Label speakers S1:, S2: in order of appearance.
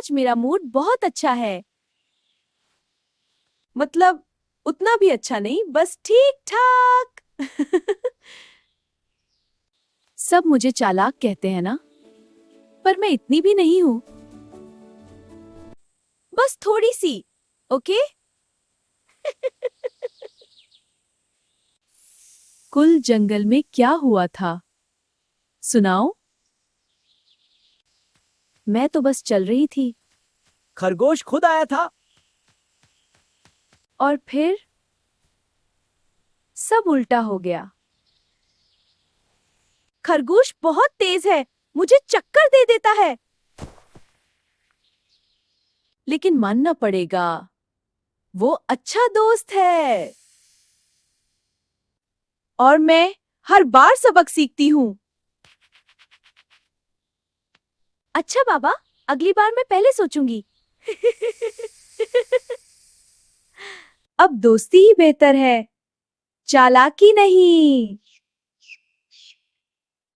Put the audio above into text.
S1: आज मेरा मूड बहुत अच्छा है। मतलब उतना भी अच्छा नहीं, बस ठीक ठाक। सब मुझे चालाक कहते हैं ना, पर मैं इतनी भी नहीं हूं। बस थोड़ी सी, ओके? कुल जंगल में क्या हुआ था, सुनाओ? मैं तो बस चल रही थी।
S2: खरगोश खुद आया था।
S1: और फिर सब उल्टा हो गया। खरगोश बहुत तेज है, मुझे चक्कर दे देता है। लेकिन मानना पड़ेगा, वो अच्छा दोस्त है। और मैं हर बार सबक सीखती हूँ। अच्छा बाबा, अगली बार मैं पहले सोचूंगी। अब दोस्ती ही बेहतर है, चालाकी नहीं।